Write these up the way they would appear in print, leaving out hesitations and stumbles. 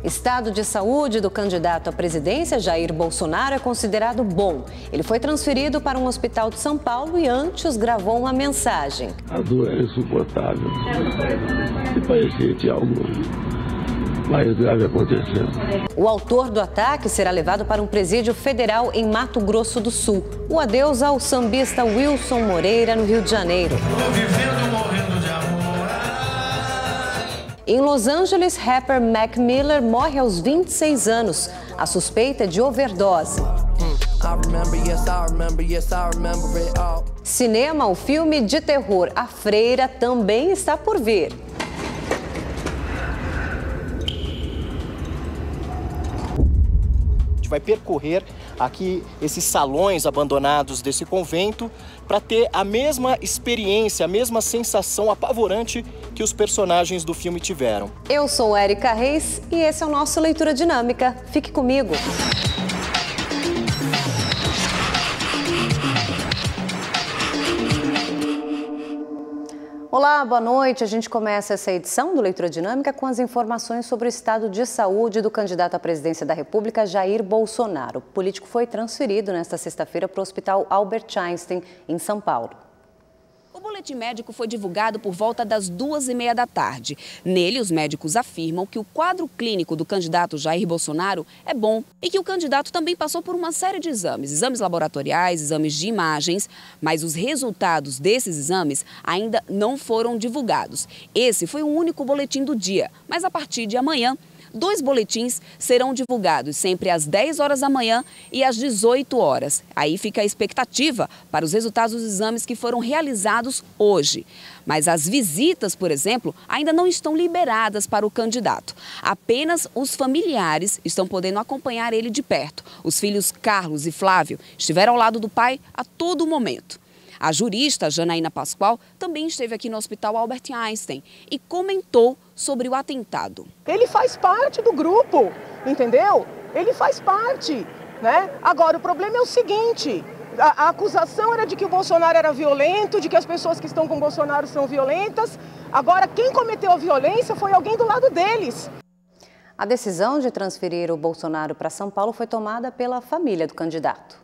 Estado de saúde do candidato à presidência, Jair Bolsonaro, é considerado bom. Ele foi transferido para um hospital de São Paulo e antes gravou uma mensagem. A dor é insuportável. E parecia que tinha algo mais grave acontecendo. O autor do ataque será levado para um presídio federal em Mato Grosso do Sul. O adeus ao sambista Wilson Moreira, no Rio de Janeiro. Em Los Angeles, rapper Mac Miller morre aos 26 anos. A suspeita é de overdose. Cinema, o filme de terror A Freira também está por vir. A gente vai percorrer aqui esses salões abandonados desse convento para ter a mesma experiência, a mesma sensação apavorante que os personagens do filme tiveram. Eu sou Érica Reis e esse é o nosso Leitura Dinâmica. Fique comigo. Olá, boa noite. A gente começa essa edição do Leitura Dinâmica com as informações sobre o estado de saúde do candidato à presidência da República, Jair Bolsonaro. O político foi transferido nesta sexta-feira para o Hospital Albert Einstein, em São Paulo. O boletim médico foi divulgado por volta das 2h30 da tarde. Nele, os médicos afirmam que o quadro clínico do candidato Jair Bolsonaro é bom e que o candidato também passou por uma série de exames laboratoriais, exames de imagens, mas os resultados desses exames ainda não foram divulgados. Esse foi o único boletim do dia, mas a partir de amanhã, 2 boletins serão divulgados sempre às 10 horas da manhã e às 18 horas. Aí fica a expectativa para os resultados dos exames que foram realizados hoje. Mas as visitas, por exemplo, ainda não estão liberadas para o candidato. Apenas os familiares estão podendo acompanhar ele de perto. Os filhos Carlos e Flávio estiveram ao lado do pai a todo momento. A jurista Janaína Pascoal também esteve aqui no Hospital Albert Einstein e comentou sobre o atentado. Ele faz parte do grupo, entendeu? Ele faz parte, né? Agora, o problema é o seguinte, a acusação era de que o Bolsonaro era violento, de que as pessoas que estão com o Bolsonaro são violentas. Agora, quem cometeu a violência foi alguém do lado deles. A decisão de transferir o Bolsonaro para São Paulo foi tomada pela família do candidato.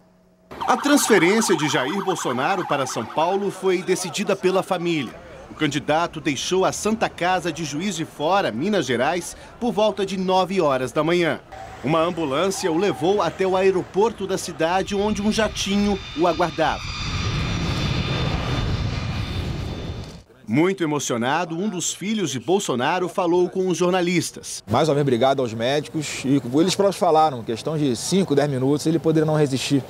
A transferência de Jair Bolsonaro para São Paulo foi decidida pela família. O candidato deixou a Santa Casa de Juiz de Fora, Minas Gerais, por volta de 9 horas da manhã. Uma ambulância o levou até o aeroporto da cidade, onde um jatinho o aguardava. Muito emocionado, um dos filhos de Bolsonaro falou com os jornalistas. Mais uma vez, obrigado aos médicos. E eles próprios falaram, questão de 5, 10 minutos, ele poderia não resistir.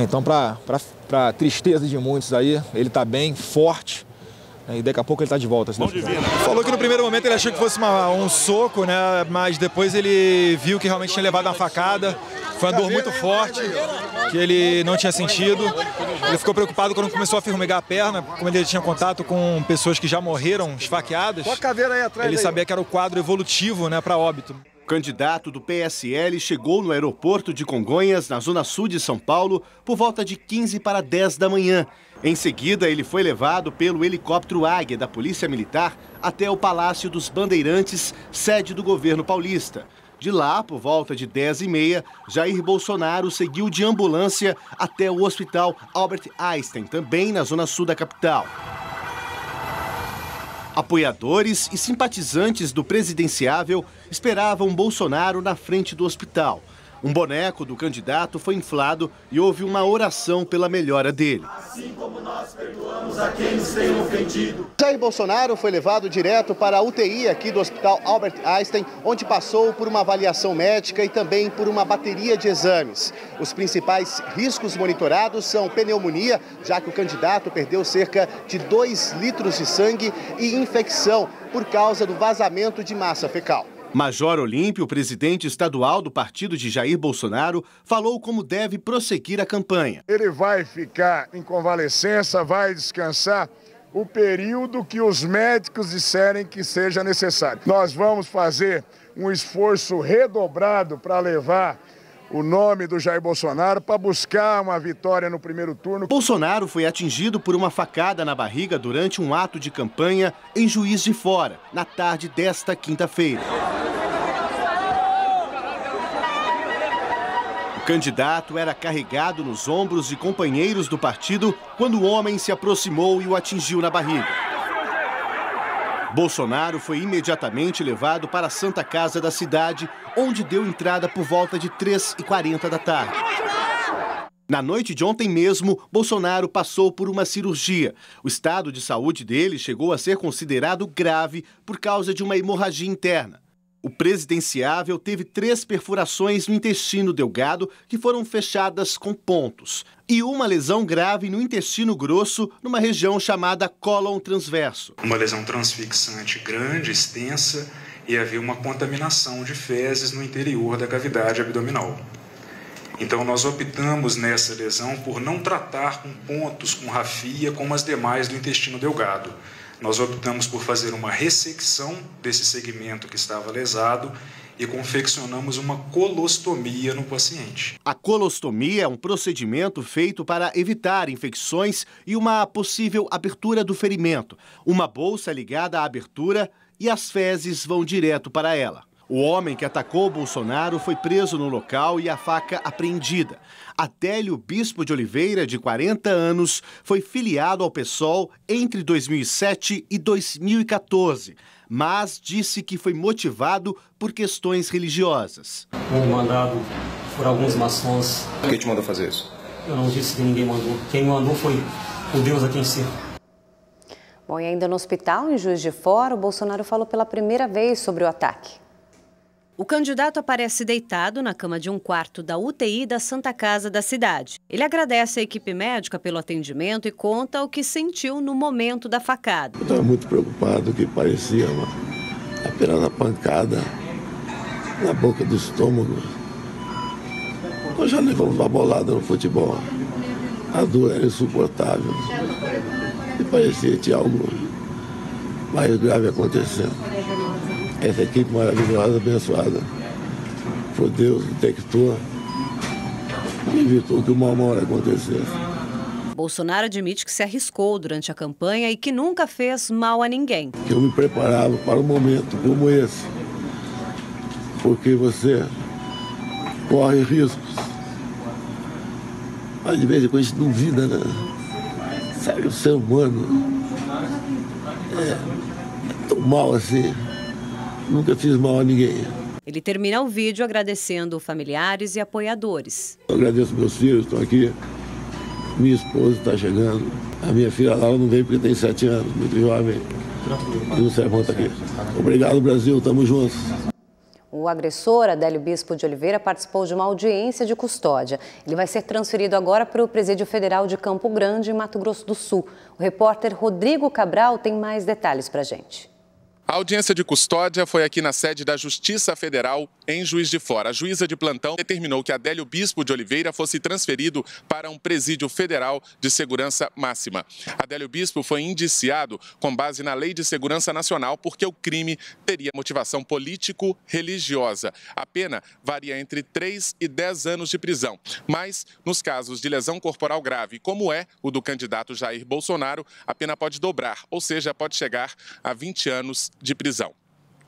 Então, para tristeza de muitos aí, ele está bem, forte, e daqui a pouco ele está de volta. Falou que no primeiro momento ele achou que fosse um soco, né? Mas depois ele viu que realmente tinha levado uma facada. Foi uma dor muito forte, que ele não tinha sentido. Ele ficou preocupado quando começou a formigar a perna, como ele tinha contato com pessoas que já morreram esfaqueadas. Ele sabia que era o quadro evolutivo, né, para óbito. O candidato do PSL chegou no aeroporto de Congonhas, na zona sul de São Paulo, por volta de 15 para 10 da manhã. Em seguida, ele foi levado pelo helicóptero Águia da Polícia Militar até o Palácio dos Bandeirantes, sede do governo paulista. De lá, por volta de 10h30, Jair Bolsonaro seguiu de ambulância até o Hospital Albert Einstein, também na zona sul da capital. Apoiadores e simpatizantes do presidenciável esperavam Bolsonaro na frente do hospital. Um boneco do candidato foi inflado e houve uma oração pela melhora dele. Assim como nós perdoamos a quem nos tem ofendido. Jair Bolsonaro foi levado direto para a UTI aqui do Hospital Albert Einstein, onde passou por uma avaliação médica e também por uma bateria de exames. Os principais riscos monitorados são pneumonia, já que o candidato perdeu cerca de 2 litros de sangue, e infecção por causa do vazamento de massa fecal. Major Olímpio, presidente estadual do partido de Jair Bolsonaro, falou como deve prosseguir a campanha. Ele vai ficar em convalescença, vai descansar o período que os médicos disserem que seja necessário. Nós vamos fazer um esforço redobrado para levar o nome do Jair Bolsonaro para buscar uma vitória no primeiro turno. Bolsonaro foi atingido por uma facada na barriga durante um ato de campanha em Juiz de Fora, na tarde desta quinta-feira. O candidato era carregado nos ombros de companheiros do partido quando o homem se aproximou e o atingiu na barriga. Bolsonaro foi imediatamente levado para a Santa Casa da cidade, onde deu entrada por volta de 3h40 da tarde. Na noite de ontem mesmo, Bolsonaro passou por uma cirurgia. O estado de saúde dele chegou a ser considerado grave por causa de uma hemorragia interna. O presidenciável teve 3 perfurações no intestino delgado que foram fechadas com pontos e uma lesão grave no intestino grosso numa região chamada cólon transverso. Uma lesão transfixante grande, extensa, e havia uma contaminação de fezes no interior da cavidade abdominal. Então nós optamos nessa lesão por não tratar com pontos, com rafia, como as demais do intestino delgado. Nós optamos por fazer uma ressecção desse segmento que estava lesado e confeccionamos uma colostomia no paciente. A colostomia é um procedimento feito para evitar infecções e uma possível abertura do ferimento. Uma bolsa ligada à abertura e as fezes vão direto para ela. O homem que atacou Bolsonaro foi preso no local e a faca apreendida. Adélio Bispo de Oliveira, de 40 anos, foi filiado ao PSOL entre 2007 e 2014, mas disse que foi motivado por questões religiosas. Fui mandado por alguns maçons. Quem te mandou fazer isso? Eu não disse que ninguém mandou. Quem mandou foi o Deus aqui em si. Bom, e ainda no hospital, em Juiz de Fora, o Bolsonaro falou pela primeira vez sobre o ataque. O candidato aparece deitado na cama de um quarto da UTI da Santa Casa da cidade. Ele agradece a equipe médica pelo atendimento e conta o que sentiu no momento da facada. Eu estava muito preocupado, que parecia apenas uma pancada na boca do estômago. Nós já levamos uma bolada no futebol. A dor era insuportável. E parecia que tinha algo mais grave acontecendo. Essa equipe maravilhosa, abençoada por Deus, detectou e evitou que uma hora acontecesse. Bolsonaro admite que se arriscou durante a campanha e que nunca fez mal a ninguém. Eu me preparava para um momento como esse, porque você corre riscos. Mas de vez em quando a gente duvida, né? Sabe, o ser humano é tão mal assim. Nunca fiz mal a ninguém. Ele termina o vídeo agradecendo familiares e apoiadores. Eu agradeço meus filhos, estão aqui. Minha esposa está chegando. A minha filha Laura não veio porque tem 7 anos, muito jovem. E o Servão está aqui. Obrigado, Brasil, estamos juntos. O agressor, Adélio Bispo de Oliveira, participou de uma audiência de custódia. Ele vai ser transferido agora para o Presídio Federal de Campo Grande, em Mato Grosso do Sul. O repórter Rodrigo Cabral tem mais detalhes para a gente. A audiência de custódia foi aqui na sede da Justiça Federal, em Juiz de Fora. A juíza de plantão determinou que Adélio Bispo de Oliveira fosse transferido para um presídio federal de segurança máxima. Adélio Bispo foi indiciado com base na Lei de Segurança Nacional porque o crime teria motivação político-religiosa. A pena varia entre 3 e 10 anos de prisão. Mas, nos casos de lesão corporal grave, como é o do candidato Jair Bolsonaro, a pena pode dobrar, ou seja, pode chegar a 20 anos de prisão.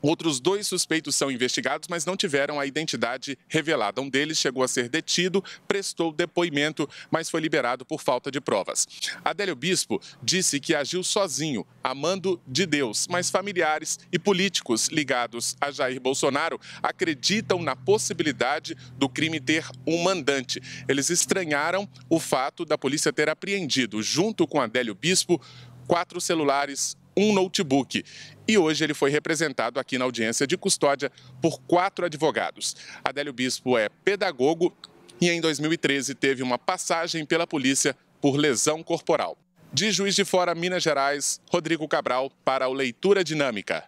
Outros 2 suspeitos são investigados, mas não tiveram a identidade revelada. Um deles chegou a ser detido, prestou depoimento, mas foi liberado por falta de provas. Adélio Bispo disse que agiu sozinho, a mando de Deus, mas familiares e políticos ligados a Jair Bolsonaro acreditam na possibilidade do crime ter um mandante. Eles estranharam o fato da polícia ter apreendido, junto com Adélio Bispo, 4 celulares, um notebook. E hoje ele foi representado aqui na audiência de custódia por 4 advogados. Adélio Bispo é pedagogo e em 2013 teve uma passagem pela polícia por lesão corporal. De Juiz de Fora, Minas Gerais, Rodrigo Cabral para o Leitura Dinâmica.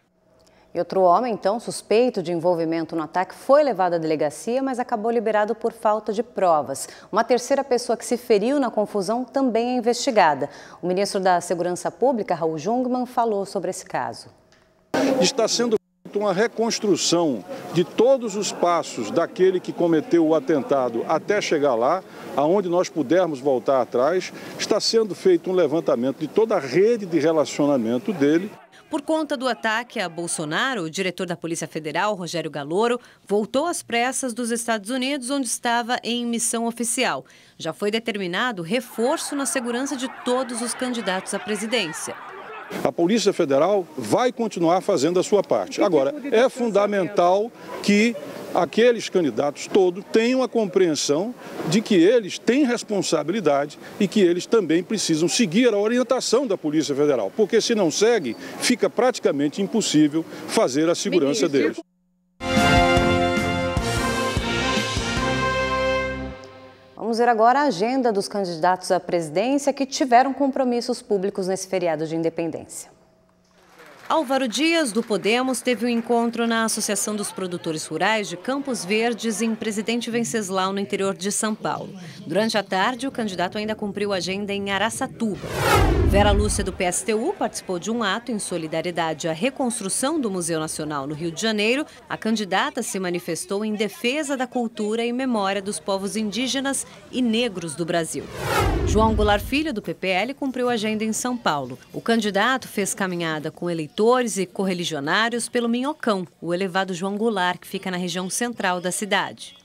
E outro homem, então, suspeito de envolvimento no ataque, foi levado à delegacia, mas acabou liberado por falta de provas. Uma terceira pessoa que se feriu na confusão também é investigada. O ministro da Segurança Pública, Raul Jungmann, falou sobre esse caso. Está sendo feita uma reconstrução de todos os passos daquele que cometeu o atentado até chegar lá, aonde nós pudermos voltar atrás. Está sendo feito um levantamento de toda a rede de relacionamento dele. Por conta do ataque a Bolsonaro, o diretor da Polícia Federal, Rogério Galloro, voltou às pressas dos Estados Unidos, onde estava em missão oficial. Já foi determinado reforço na segurança de todos os candidatos à presidência. A Polícia Federal vai continuar fazendo a sua parte. Agora, é fundamental que aqueles candidatos todos tenham a compreensão de que eles têm responsabilidade e que eles também precisam seguir a orientação da Polícia Federal, porque se não segue, fica praticamente impossível fazer a segurança deles. Vamos ver agora a agenda dos candidatos à presidência que tiveram compromissos públicos nesse feriado de independência. Álvaro Dias, do Podemos, teve um encontro na Associação dos Produtores Rurais de Campos Verdes, em Presidente Venceslau, no interior de São Paulo. Durante a tarde, o candidato ainda cumpriu agenda em Araçatuba. Vera Lúcia, do PSTU, participou de um ato em solidariedade à reconstrução do Museu Nacional no Rio de Janeiro. A candidata se manifestou em defesa da cultura e memória dos povos indígenas e negros do Brasil. João Goulart Filho, do PPL, cumpriu agenda em São Paulo. O candidato fez caminhada com eleitores e correligionários pelo Minhocão, o elevado João Goulart, que fica na região central da cidade.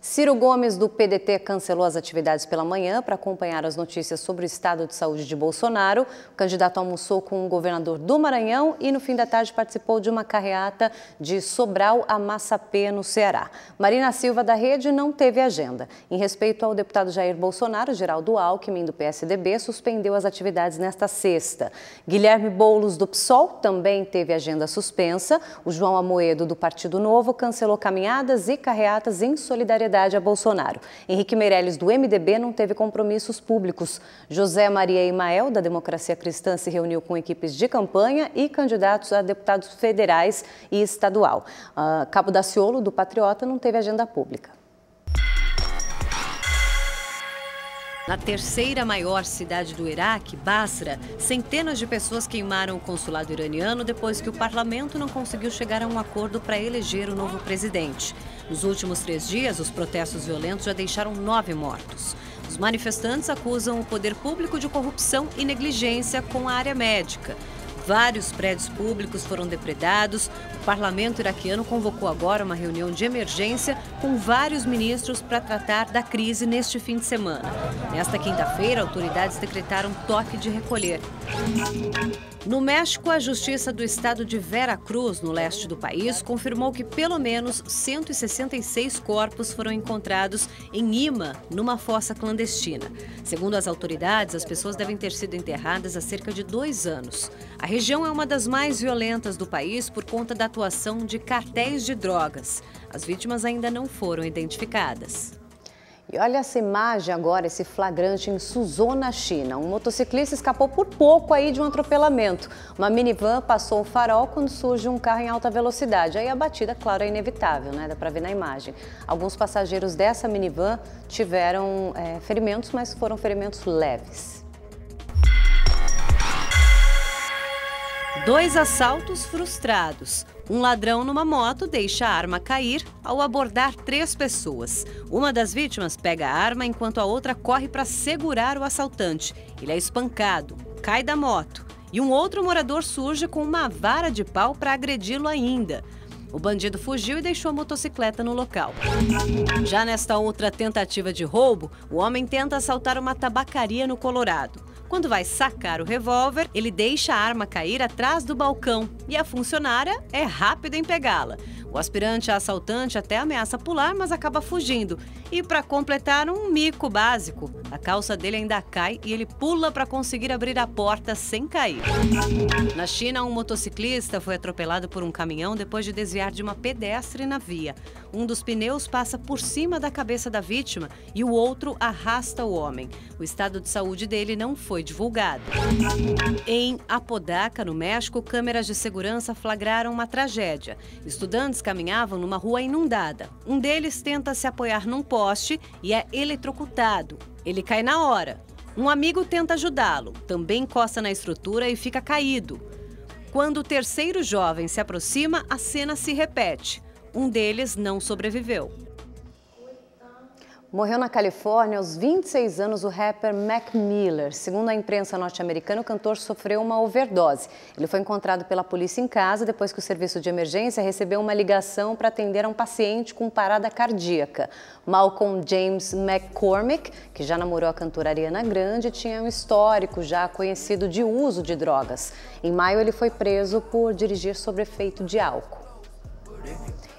Ciro Gomes, do PDT, cancelou as atividades pela manhã para acompanhar as notícias sobre o estado de saúde de Bolsonaro. O candidato almoçou com o governador do Maranhão e, no fim da tarde, participou de uma carreata de Sobral a Massapê, no Ceará. Marina Silva, da Rede, não teve agenda. Em respeito ao deputado Jair Bolsonaro, Geraldo Alckmin, do PSDB, suspendeu as atividades nesta sexta. Guilherme Boulos, do PSOL, também teve agenda suspensa. O João Amoedo, do Partido Novo, cancelou caminhadas e carreatas em solidariedade a Bolsonaro. Henrique Meirelles, do MDB, não teve compromissos públicos. José Maria Imael, da Democracia Cristã, se reuniu com equipes de campanha e candidatos a deputados federais e estadual. Cabo Daciolo, do Patriota, não teve agenda pública. Na terceira maior cidade do Iraque, Basra, centenas de pessoas queimaram o consulado iraniano depois que o parlamento não conseguiu chegar a um acordo para eleger o novo presidente. Nos últimos 3 dias, os protestos violentos já deixaram 9 mortos. Os manifestantes acusam o poder público de corrupção e negligência com a área médica. Vários prédios públicos foram depredados. O parlamento iraquiano convocou agora uma reunião de emergência com vários ministros para tratar da crise neste fim de semana. Nesta quinta-feira, autoridades decretaram toque de recolher. No México, a Justiça do Estado de Veracruz, no leste do país, confirmou que pelo menos 166 corpos foram encontrados em Lima, numa fossa clandestina. Segundo as autoridades, as pessoas devem ter sido enterradas há cerca de 2 anos. A região é uma das mais violentas do país por conta da atuação de cartéis de drogas. As vítimas ainda não foram identificadas. E olha essa imagem agora, esse flagrante em Suzhou, na China. Um motociclista escapou por pouco aí de um atropelamento. Uma minivan passou o farol quando surge um carro em alta velocidade. Aí a batida, claro, é inevitável, né? Dá para ver na imagem. Alguns passageiros dessa minivan tiveram ferimentos, mas foram ferimentos leves. 2 assaltos frustrados. Um ladrão numa moto deixa a arma cair ao abordar 3 pessoas. Uma das vítimas pega a arma enquanto a outra corre para segurar o assaltante. Ele é espancado, cai da moto e um outro morador surge com uma vara de pau para agredi-lo ainda. O bandido fugiu e deixou a motocicleta no local. Já nesta outra tentativa de roubo, o homem tenta assaltar uma tabacaria no Colorado. Quando vai sacar o revólver, ele deixa a arma cair atrás do balcão e a funcionária é rápida em pegá-la. O aspirante a assaltante até ameaça pular, mas acaba fugindo. E para completar, um mico básico. A calça dele ainda cai e ele pula para conseguir abrir a porta sem cair. Na China, um motociclista foi atropelado por um caminhão depois de desviar de uma pedestre na via. Um dos pneus passa por cima da cabeça da vítima e o outro arrasta o homem. O estado de saúde dele não foi divulgado. Em Apodaca, no México, câmeras de segurança flagraram uma tragédia. Estudantes caminhavam numa rua inundada. Um deles tenta se apoiar num poste e é eletrocutado. Ele cai na hora. Um amigo tenta ajudá-lo, também encosta na estrutura e fica caído. Quando o terceiro jovem se aproxima, a cena se repete. Um deles não sobreviveu. Morreu na Califórnia aos 26 anos o rapper Mac Miller. Segundo a imprensa norte-americana, o cantor sofreu uma overdose. Ele foi encontrado pela polícia em casa depois que o serviço de emergência recebeu uma ligação para atender a um paciente com parada cardíaca. Malcolm James McCormick, que já namorou a cantora Ariana Grande, tinha um histórico já conhecido de uso de drogas. Em maio, ele foi preso por dirigir sob efeito de álcool.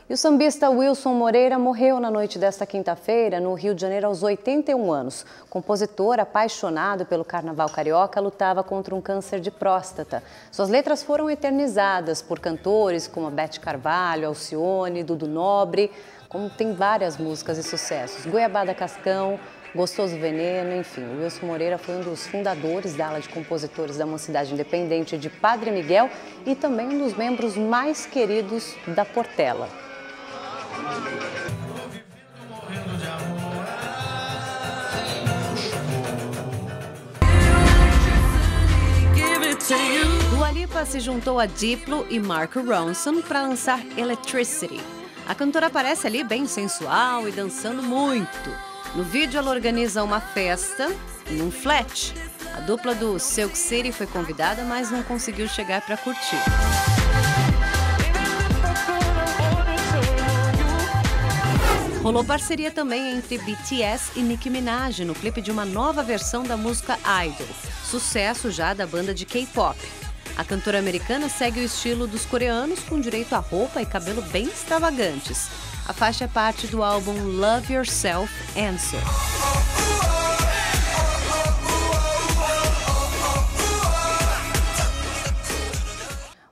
E o sambista Wilson Moreira morreu na noite desta quinta-feira no Rio de Janeiro aos 81 anos. Compositor apaixonado pelo carnaval carioca, lutava contra um câncer de próstata. Suas letras foram eternizadas por cantores como a Beth Carvalho, Alcione, Dudu Nobre, como tem várias músicas e sucessos. Goiabada Cascão, Gostoso Veneno, enfim. O Wilson Moreira foi um dos fundadores da ala de compositores da Mocidade Independente de Padre Miguel e também um dos membros mais queridos da Portela. Dua Lipa se juntou a Diplo e Mark Ronson para lançar Electricity. A cantora aparece ali bem sensual e dançando muito. No vídeo ela organiza uma festa em um flat. A dupla do Silk City foi convidada, mas não conseguiu chegar para curtir. Rolou parceria também entre BTS e Nicki Minaj no clipe de uma nova versão da música Idol, sucesso já da banda de K-pop. A cantora americana segue o estilo dos coreanos com direito a roupa e cabelo bem extravagantes. A faixa é parte do álbum Love Yourself Answer.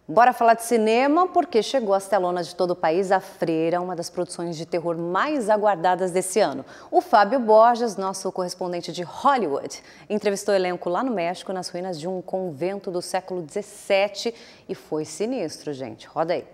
Bora falar de cinema, porque chegou às telonas de todo o país A Freira, uma das produções de terror mais aguardadas desse ano. O Fábio Borges, nosso correspondente de Hollywood, entrevistou o elenco lá no México, nas ruínas de um convento do século XVII, e foi sinistro, gente. Roda aí.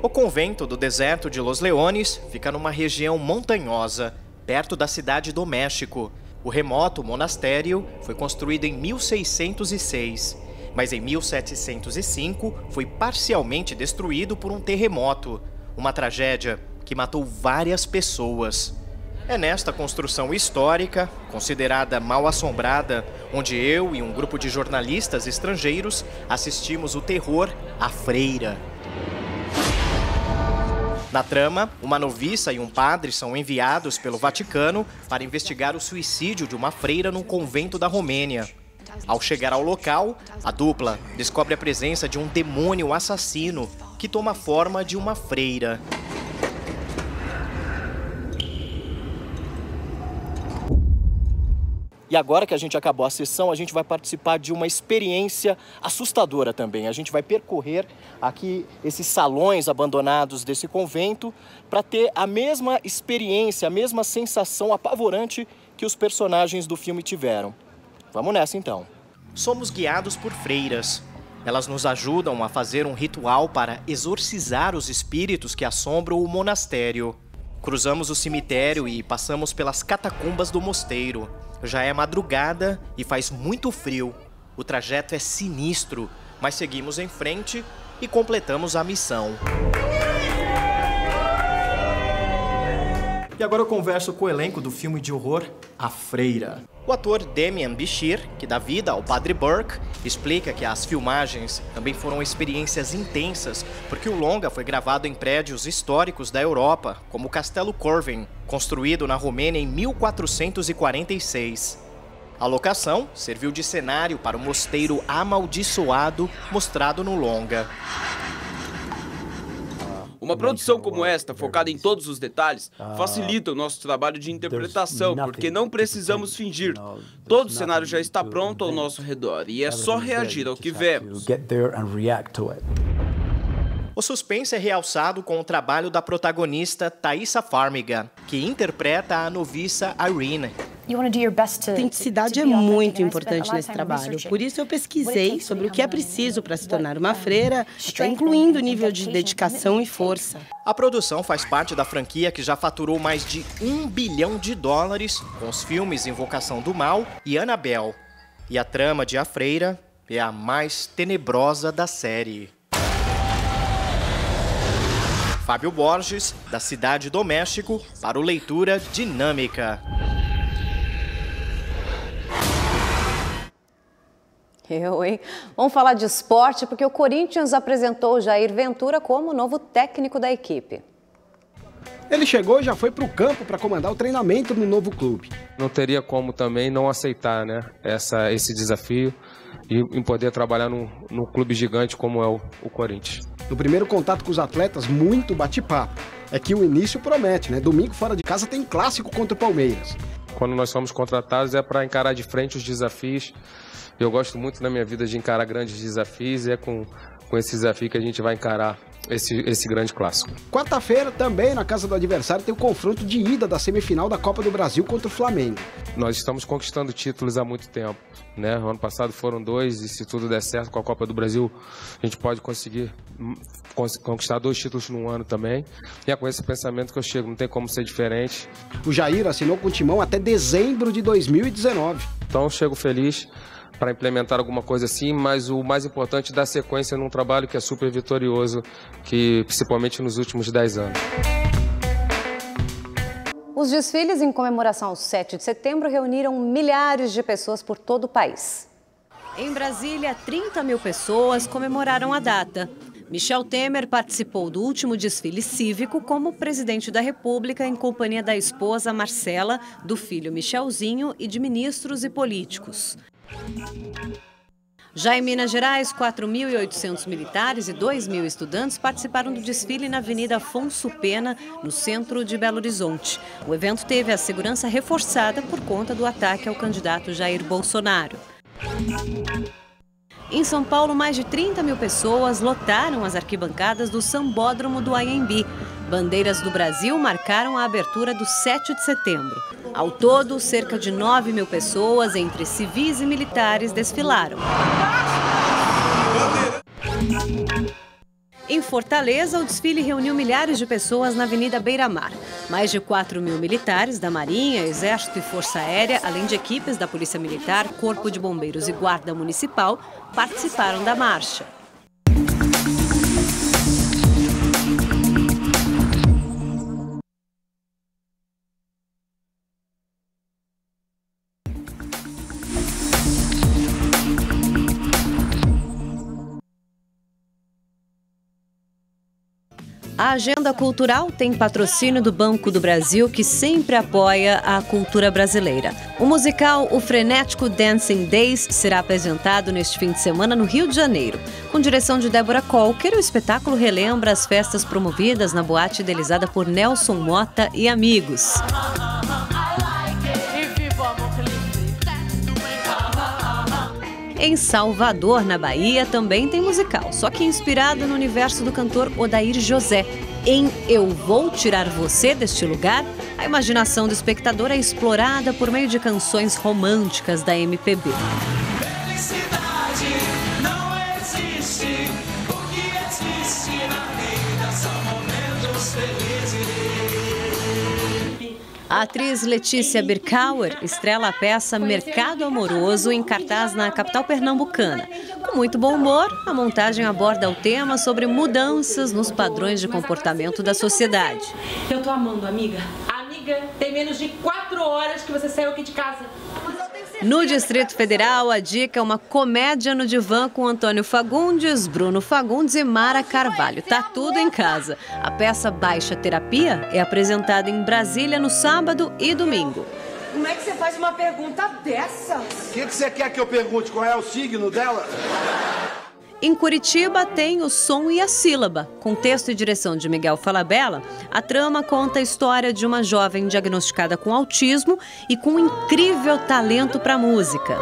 O convento do deserto de Los Leones fica numa região montanhosa, perto da cidade do México. O remoto monastério foi construído em 1606, mas em 1705 foi parcialmente destruído por um terremoto, uma tragédia que matou várias pessoas. É nesta construção histórica, considerada mal-assombrada, onde eu e um grupo de jornalistas estrangeiros assistimos o terror A Freira. Na trama, uma noviça e um padre são enviados pelo Vaticano para investigar o suicídio de uma freira num convento da Romênia. Ao chegar ao local, a dupla descobre a presença de um demônio assassino que toma forma de uma freira. E agora que a gente acabou a sessão, a gente vai participar de uma experiência assustadora também. A gente vai percorrer aqui esses salões abandonados desse convento para ter a mesma experiência, a mesma sensação apavorante que os personagens do filme tiveram. Vamos nessa então. Somos guiados por freiras. Elas nos ajudam a fazer um ritual para exorcizar os espíritos que assombram o monastério. Cruzamos o cemitério e passamos pelas catacumbas do mosteiro. Já é madrugada e faz muito frio. O trajeto é sinistro, mas seguimos em frente e completamos a missão. E agora eu converso com o elenco do filme de horror A Freira. O ator Demian Bichir, que dá vida ao Padre Burke, explica que as filmagens também foram experiências intensas, porque o longa foi gravado em prédios históricos da Europa, como o Castelo Corvin, construído na Romênia em 1446. A locação serviu de cenário para o mosteiro amaldiçoado mostrado no longa. Uma produção como esta, focada em todos os detalhes, facilita o nosso trabalho de interpretação, porque não precisamos fingir. Todo o cenário já está pronto ao nosso redor e é só reagir ao que vemos. O suspense é realçado com o trabalho da protagonista Thaisa Farmiga, que interpreta a noviça Irene. Autenticidade é muito importante nesse trabalho, por isso eu pesquisei sobre o que é preciso para se tornar uma freira, até incluindo o nível de dedicação e força. A produção faz parte da franquia que já faturou mais de $1 bilhão com os filmes Invocação do Mal e Annabelle. E a trama de A Freira é a mais tenebrosa da série. Fábio Borges, da Cidade do México, para o Leitura Dinâmica. Hein? Vamos falar de esporte, porque o Corinthians apresentou o Jair Ventura como novo técnico da equipe. Ele chegou e já foi para o campo para comandar o treinamento no novo clube. Não teria como também não aceitar, né, esse desafio e em poder trabalhar num clube gigante como é o Corinthians. No primeiro contato com os atletas, muito bate-papo. É que o início promete, né? Domingo fora de casa tem clássico contra o Palmeiras. Quando nós somos contratados é para encarar de frente os desafios. Eu gosto muito na minha vida de encarar grandes desafios e é com esse desafio que a gente vai encarar esse grande clássico. Quarta-feira, também na casa do adversário, tem o confronto de ida da semifinal da Copa do Brasil contra o Flamengo. Nós estamos conquistando títulos há muito tempo, né? O ano passado foram 2 e se tudo der certo com a Copa do Brasil, a gente pode conseguir conquistar 2 títulos num ano também. E é com esse pensamento que eu chego, não tem como ser diferente. O Jair assinou com o Timão até dezembro de 2019. Então eu chego feliz para implementar alguma coisa assim, mas o mais importante é dar sequência num trabalho que é super vitorioso, que principalmente nos últimos 10 anos. Os desfiles em comemoração ao 7 de setembro reuniram milhares de pessoas por todo o país. Em Brasília, 30 mil pessoas comemoraram a data. Michel Temer participou do último desfile cívico como presidente da República em companhia da esposa Marcela, do filho Michelzinho e de ministros e políticos. Já em Minas Gerais, 4.800 militares e 2.000 estudantes participaram do desfile na Avenida Afonso Pena, no centro de Belo Horizonte. O evento teve a segurança reforçada por conta do ataque ao candidato Jair Bolsonaro. Em São Paulo, mais de 30 mil pessoas lotaram as arquibancadas do Sambódromo do Anhembi. Bandeiras do Brasil marcaram a abertura do 7 de setembro. Ao todo, cerca de 9 mil pessoas, entre civis e militares, desfilaram. Em Fortaleza, o desfile reuniu milhares de pessoas na Avenida Beira-Mar. Mais de 4 mil militares da Marinha, Exército e Força Aérea, além de equipes da Polícia Militar, Corpo de Bombeiros e Guarda Municipal, participaram da marcha. A agenda cultural tem patrocínio do Banco do Brasil, que sempre apoia a cultura brasileira. O musical O Frenético Dancing Days será apresentado neste fim de semana no Rio de Janeiro. Com direção de Débora Colker, o espetáculo relembra as festas promovidas na boate idealizada por Nelson Motta e amigos. Em Salvador, na Bahia, também tem musical, só que inspirado no universo do cantor Odair José. Em Eu Vou Tirar Você deste Lugar, a imaginação do espectador é explorada por meio de canções românticas da MPB. Felicidade não existe, o que existe na vida são momentos felizes. A atriz Letícia Birkauer estrela a peça Mercado Amoroso em cartaz na capital pernambucana. Com muito bom humor, a montagem aborda o tema sobre mudanças nos padrões de comportamento da sociedade. Eu tô amando, amiga. Amiga, tem menos de 4 horas que você saiu aqui de casa. No Distrito Federal, a dica é uma comédia no divã com Antônio Fagundes, Bruno Fagundes e Mara Carvalho. Tá tudo em casa. A peça Baixa Terapia é apresentada em Brasília no sábado e domingo. Como é que você faz uma pergunta dessa? O que você quer que eu pergunte? Qual é o signo dela? Em Curitiba tem O Som e a Sílaba. Com texto e direção de Miguel Falabella, a trama conta a história de uma jovem diagnosticada com autismo e com um incrível talento para música.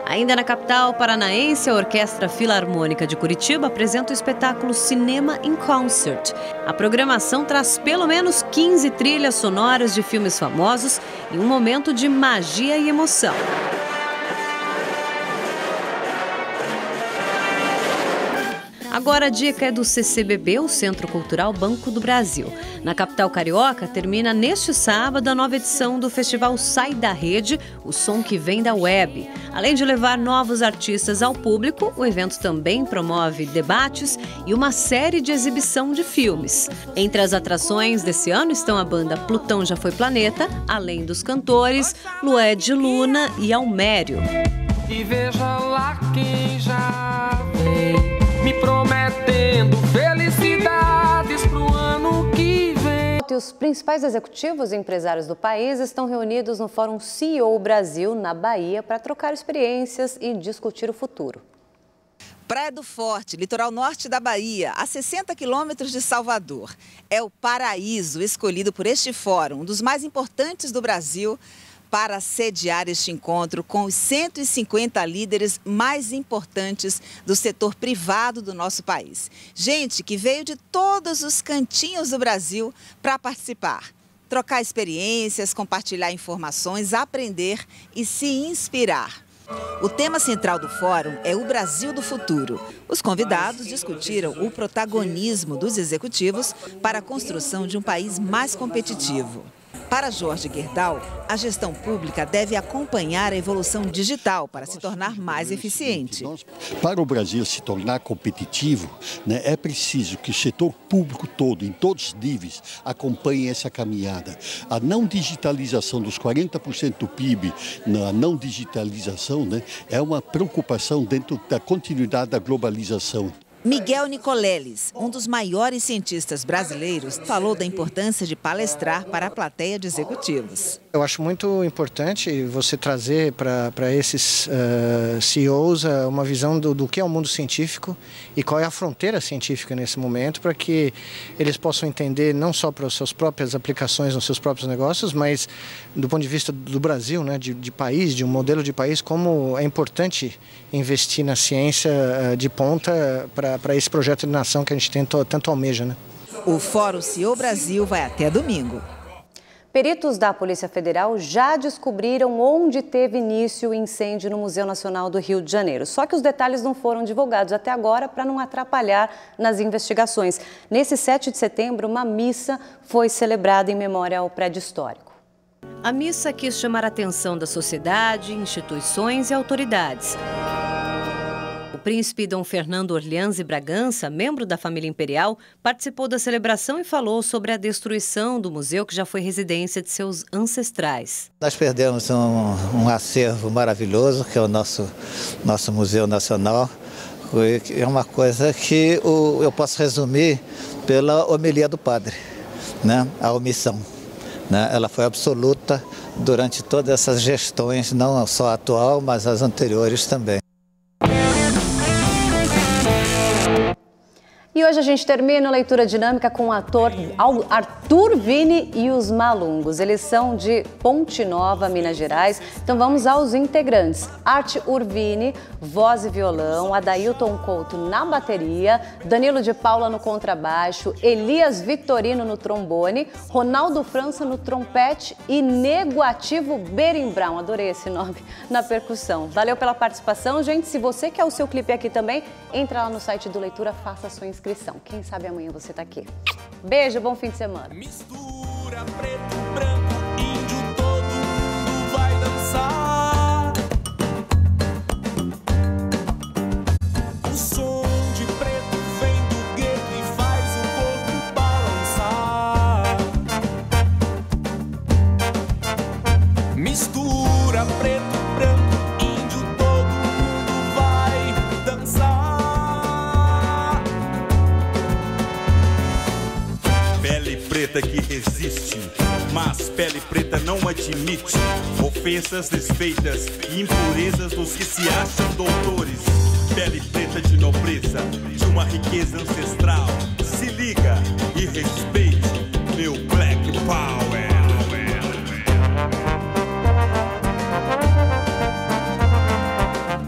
Ainda na capital paranaense, a Orquestra Filarmônica de Curitiba apresenta o espetáculo Cinema in Concert. A programação traz pelo menos 15 trilhas sonoras de filmes famosos em um momento de magia e emoção. Agora a dica é do CCBB, o Centro Cultural Banco do Brasil. Na capital carioca, termina neste sábado a nova edição do festival Sai da Rede, o som que vem da web. Além de levar novos artistas ao público, o evento também promove debates e uma série de exibição de filmes. Entre as atrações desse ano estão a banda Plutão Já Foi Planeta, além dos cantores Lued Luna e Almério. E veja lá quem já vem me prometendo felicidades pro ano que vem. Os principais executivos e empresários do país estão reunidos no Fórum CEO Brasil, na Bahia, para trocar experiências e discutir o futuro. Praia do Forte, litoral norte da Bahia, a 60 quilômetros de Salvador. É o paraíso escolhido por este fórum, um dos mais importantes do Brasil, para sediar este encontro com os 150 líderes mais importantes do setor privado do nosso país. Gente que veio de todos os cantinhos do Brasil para participar, trocar experiências, compartilhar informações, aprender e se inspirar. O tema central do fórum é o Brasil do futuro. Os convidados discutiram o protagonismo dos executivos para a construção de um país mais competitivo. Para Jorge Gerdau, a gestão pública deve acompanhar a evolução digital para se tornar mais eficiente. Para o Brasil se tornar competitivo, é preciso que o setor público todo, em todos os níveis, acompanhe essa caminhada. A não digitalização dos 40% do PIB, a não digitalização, é uma preocupação dentro da continuidade da globalização. Miguel Nicoleles, um dos maiores cientistas brasileiros, falou da importância de palestrar para a plateia de executivos. Eu acho muito importante você trazer para esses CEOs uma visão do que é o mundo científico e qual é a fronteira científica nesse momento, para que eles possam entender não só para as suas próprias aplicações nos seus próprios negócios, mas do ponto de vista do Brasil, de país, de um modelo de país, como é importante investir na ciência de ponta para esse projeto de nação que a gente tanto almeja. O Fórum CEO Brasil vai até domingo. Peritos da Polícia Federal já descobriram onde teve início o incêndio no Museu Nacional do Rio de Janeiro. Só que os detalhes não foram divulgados até agora para não atrapalhar nas investigações. Nesse 7 de setembro, uma missa foi celebrada em memória ao prédio histórico. A missa quis chamar a atenção da sociedade, instituições e autoridades. O príncipe Dom Fernando Orleans e Bragança, membro da família imperial, participou da celebração e falou sobre a destruição do museu, que já foi residência de seus ancestrais. Nós perdemos um acervo maravilhoso, que é o nosso Museu Nacional. É uma coisa que eu posso resumir pela homilia do padre, a omissão. Ela foi absoluta durante todas essas gestões, não só a atual, mas as anteriores também. E hoje a gente termina a leitura dinâmica com o ator Arthur Vini e os Malungos. Eles são de Ponte Nova, Minas Gerais. Então vamos aos integrantes. Arthur Vini, voz e violão, Adailton Couto na bateria, Danilo de Paula no contrabaixo, Elias Vitorino no trombone, Ronaldo França no trompete e Neguativo Berimbau, adorei esse nome, na percussão. Valeu pela participação, gente. Se você quer o seu clipe aqui também, entra lá no site do Leitura, faça a sua inscrição. Quem sabe amanhã você tá aqui. Beijo, bom fim de semana. Mistura preto, branco, índio, todo mundo vai dançar. O som de preto vem do gueto e faz o corpo balançar. Mistura preto, branco, índio, todo mundo vai dançar. Pele preta que resiste, mas pele preta não admite ofensas desfeitas e impurezas dos que se acham doutores. Pele preta de nobreza, de uma riqueza ancestral.